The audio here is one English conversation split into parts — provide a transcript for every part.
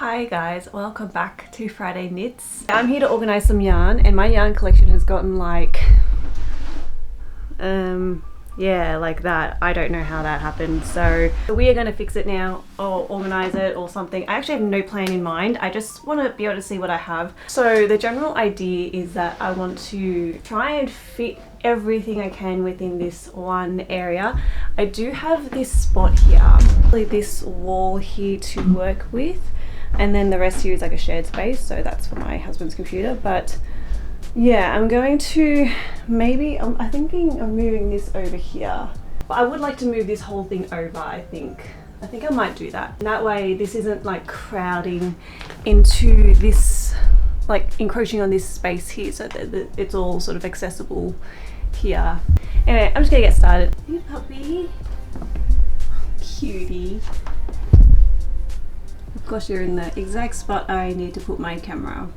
Hi guys, welcome back to Friday Knits. I'm here to organize some yarn, and my yarn collection has gotten like like that. I don't know how that happened, so we are going to fix it now or organize it or something. I actually have no plan in mind. I just want to be able to see what I have. So the general idea is that I want to try and fit everything I can within this one area. I do have this spot here, this wall here to work with, and then the rest here is like a shared space, so that's for my husband's computer. But yeah, I'm going to maybe, I'm thinking of moving this over here. But I would like to move this whole thing over, I think. I think I might do that. And that way this isn't like crowding into this, like encroaching on this space here, so that it's all sort of accessible here. Anyway, I'm just gonna get started. Hey puppy. Cutie. Of course you're in the exact spot I need to put my camera.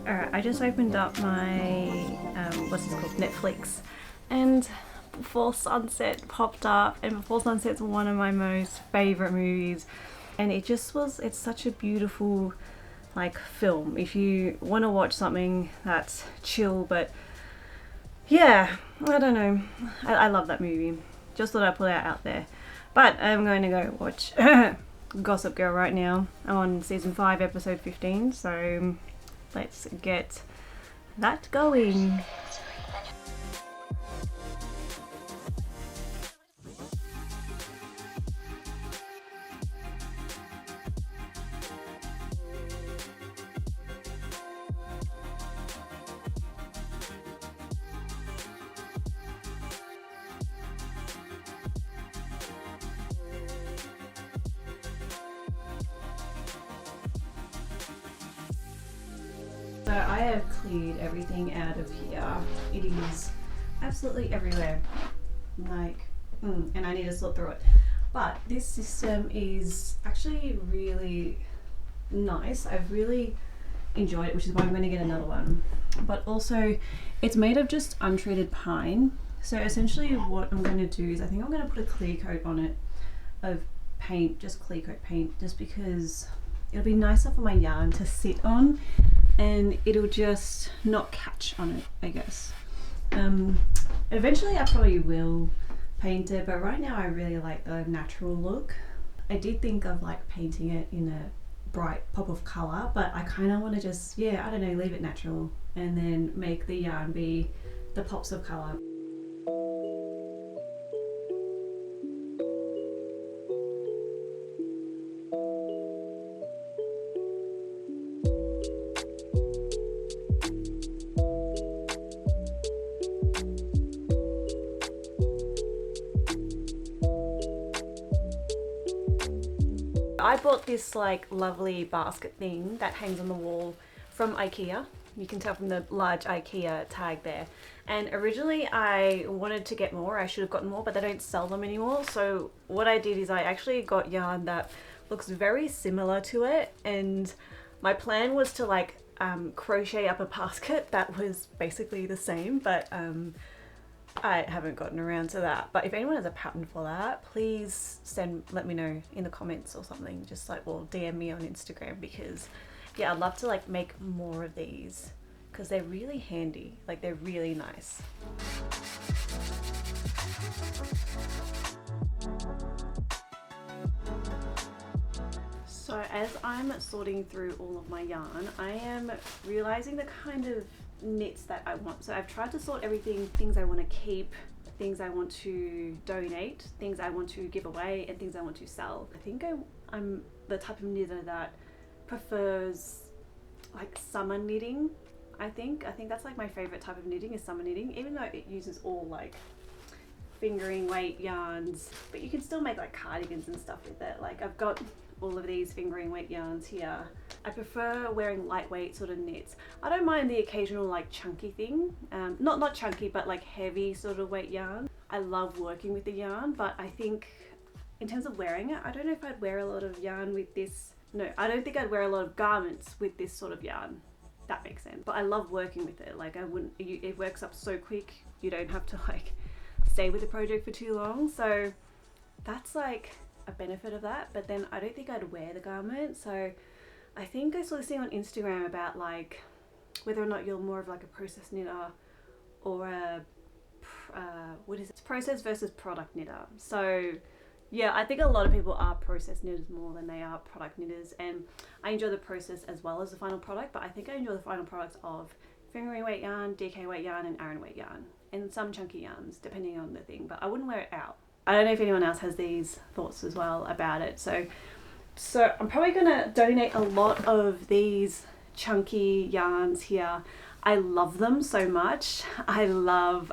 Alright, I just opened up my, what's this called, Netflix, and Before Sunset popped up, and Before Sunset's one of my most favourite movies, and it just was, it's such a beautiful like film if you want to watch something that's chill. But yeah, I don't know, I love that movie. Just thought I'd put that out there. But I'm going to go watch Gossip Girl right now. I'm on season 5 episode 15, so let's get that going. So I have cleared everything out of here. It is absolutely everywhere. Like, and I need to sort through it. But this system is actually really nice. I've really enjoyed it, which is why I'm going to get another one. But also, it's made of just untreated pine. So essentially what I'm going to do is I think I'm going to put a clear coat on it of paint, just clear coat paint, just because it'll be nicer for my yarn to sit on, and it'll just not catch on it, I guess. Eventually I probably will paint it, but right now I really like the natural look. I did think of like painting it in a bright pop of colour, but I kind of want to just, yeah, I don't know, leave it natural and then make the yarn be the pops of colour. I bought this like lovely basket thing that hangs on the wall from IKEA. You can tell from the large IKEA tag there. And originally I wanted to get more. I should have gotten more, but they don't sell them anymore. So what I did is I actually got yarn that looks very similar to it. And my plan was to like crochet up a basket that was basically the same, but I haven't gotten around to that. But if anyone has a pattern for that, please let me know in the comments or something, just like, or DM me on Instagram, because yeah, I'd love to like make more of these because they're really handy, like they're really nice. So as I'm sorting through all of my yarn, I am realizing the kind of knits that I want. So I've tried to sort everything, things I want to keep, things I want to donate, things I want to give away, and things I want to sell. I think I'm the type of knitter that prefers like summer knitting. I think that's like my favorite type of knitting is summer knitting, even though it uses all like fingering weight yarns, but you can still make like cardigans and stuff with it. Like I've got all of these fingering weight yarns here. I prefer wearing lightweight sort of knits. I don't mind the occasional like chunky thing, not chunky, but like heavy sort of weight yarn. I love working with the yarn, but I think in terms of wearing it, I don't know if I'd wear a lot of yarn with this. No, I don't think I'd wear a lot of garments with this sort of yarn. That makes sense. But I love working with it. Like I wouldn't, it works up so quick. You don't have to like stay with the project for too long. So that's like a benefit of that. But then I don't think I'd wear the garment. So I think I saw this thing on Instagram about like whether or not you're more of like a process knitter or a what is it? It's process versus product knitter. So yeah, I think a lot of people are process knitters more than they are product knitters, and I enjoy the process as well as the final product, but I think I enjoy the final products of fingering weight yarn, DK weight yarn, and Aran weight yarn, and some chunky yarns depending on the thing, but I wouldn't wear it out. I don't know if anyone else has these thoughts as well about it. So I'm probably gonna donate a lot of these chunky yarns here. I love them so much. I love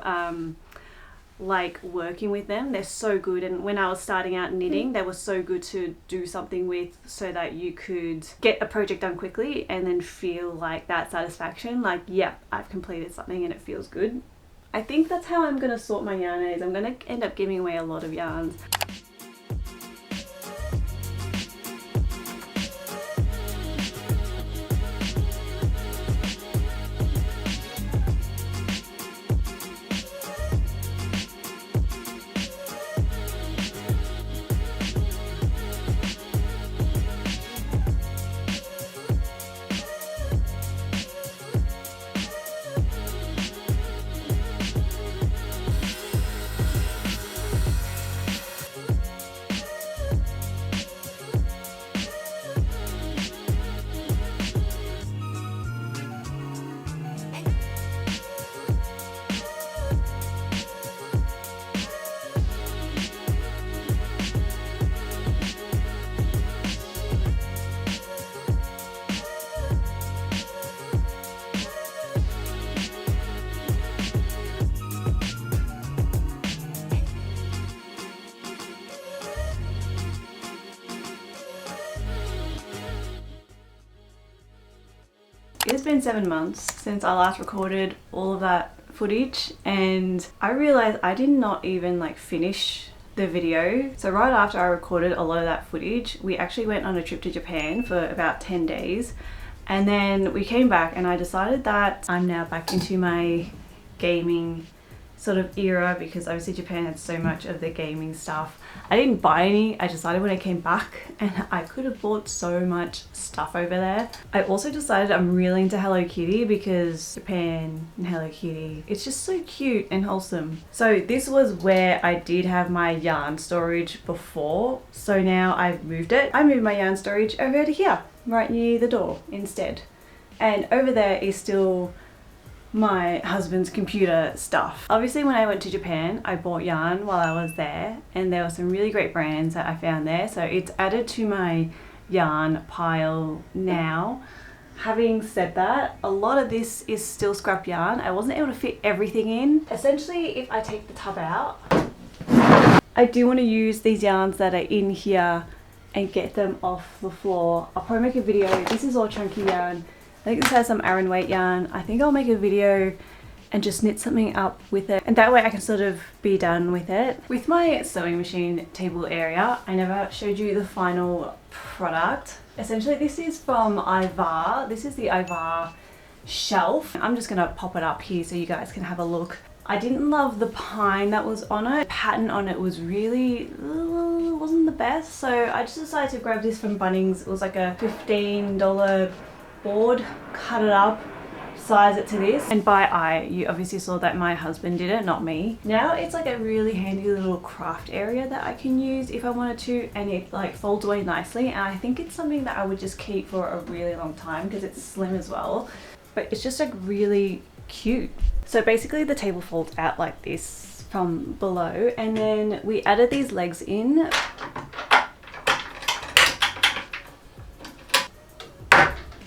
like working with them. They're so good, and when I was starting out knitting, they were so good to do something with so that you could get a project done quickly and then feel like that satisfaction, like yeah, I've completed something and it feels good. I think that's how I'm gonna sort my yarn is. I'm gonna end up giving away a lot of yarns. It's been 7 months since I last recorded all of that footage, and I realized I did not even like finish the video. So right after I recorded a lot of that footage, we actually went on a trip to Japan for about 10 days, and then we came back and I decided that I'm now back into my gaming sort of era, because obviously Japan had so much of the gaming stuff. I didn't buy any. I decided when I came back, and I could have bought so much stuff over there. I also decided I'm really into Hello Kitty, because Japan and Hello Kitty, it's just so cute and wholesome. So this was where I did have my yarn storage before, so now I've moved it. I moved my yarn storage over to here, right near the door instead. And over there is still my husband's computer stuff. Obviously when I went to Japan, I bought yarn while I was there, and there were some really great brands that I found there, so it's added to my yarn pile now. Having said that, a lot of this is still scrap yarn. I wasn't able to fit everything in. Essentially, if I take the tub out, I do want to use these yarns that are in here and get them off the floor. I'll probably make a video. This is all chunky yarn. I think this has some Aran weight yarn. I think I'll make a video and just knit something up with it, and that way I can sort of be done with it. With my sewing machine table area, I never showed you the final product. Essentially this is from Ivar. This is the Ivar shelf. I'm just gonna pop it up here so you guys can have a look. I didn't love the pine that was on it. The pattern on it was really, wasn't the best, so I just decided to grab this from Bunnings. It was like a $15 board, cut it up, size it to this, and by eye. You obviously saw that my husband did it, not me. Now it's like a really handy little craft area that I can use if I wanted to, and it like folds away nicely, and I think it's something that I would just keep for a really long time because it's slim as well, but it's just like really cute. So basically the table folds out like this from below, and then we added these legs in.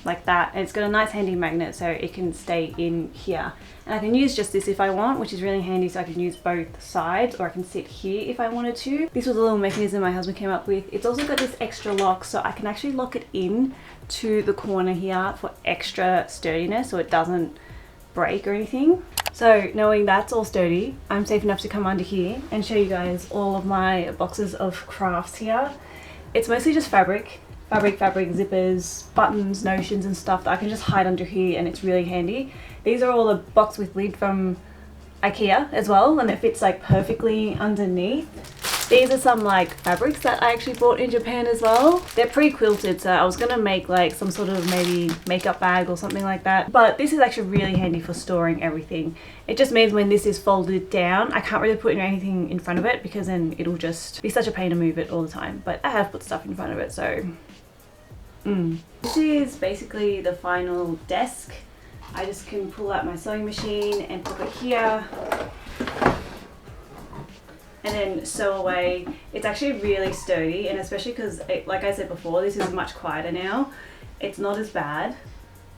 like that, and it's got a nice handy magnet so it can stay in here, and I can use just this if I want, which is really handy, so I can use both sides, or I can sit here if I wanted to. This was a little mechanism my husband came up with. It's also got this extra lock, so I can actually lock it in to the corner here for extra sturdiness so it doesn't break or anything. So knowing that's all sturdy, I'm safe enough to come under here and show you guys all of my boxes of crafts here. It's mostly just fabric, zippers, buttons, notions and stuff that I can just hide under here, and it's really handy. These are all the box with lid from IKEA as well, and it fits like perfectly underneath. These are some like fabrics that I actually bought in Japan as well. They're pre-quilted, so I was gonna make like some sort of maybe makeup bag or something like that. But this is actually really handy for storing everything. It just means when this is folded down, I can't really put anything in front of it because then it'll just be such a pain to move it all the time. But I have put stuff in front of it, so. This is basically the final desk. I just can pull out my sewing machine and pop it here, and then sew away. It's actually really sturdy, and especially because, like I said before, this is much quieter now. It's not as bad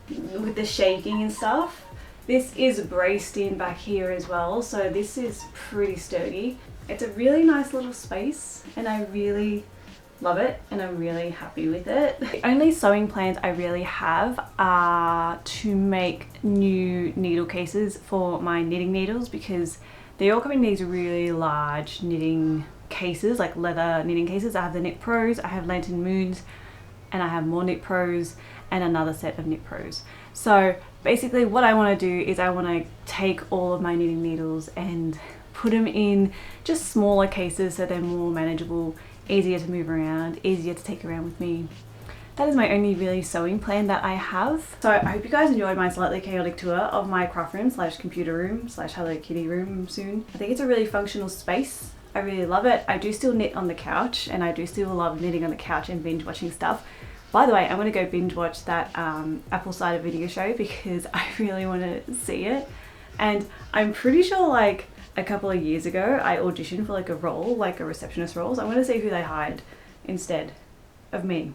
with the shaking and stuff. This is braced in back here as well, so this is pretty sturdy. It's a really nice little space, and I really love it, and I'm really happy with it. The only sewing plans I really have are to make new needle cases for my knitting needles, because they all come in these really large knitting cases, like leather knitting cases. I have the Knit Pros, I have Lantern Moons, and I have more Knit Pros and another set of Knit Pros. So basically what I want to do is I want to take all of my knitting needles and put them in just smaller cases so they're more manageable, easier to move around, easier to take around with me. That is my only really sewing plan that I have. So I hope you guys enjoyed my slightly chaotic tour of my craft room slash computer room slash Hello Kitty room soon. I think it's a really functional space. I really love it. I do still knit on the couch, and I do still love knitting on the couch and binge watching stuff. By the way, I'm going to go binge watch that apple cider video show because I really want to see it. And I'm pretty sure like a couple of years ago I auditioned for like a role, like a receptionist role. So I'm going to see who they hired instead of me.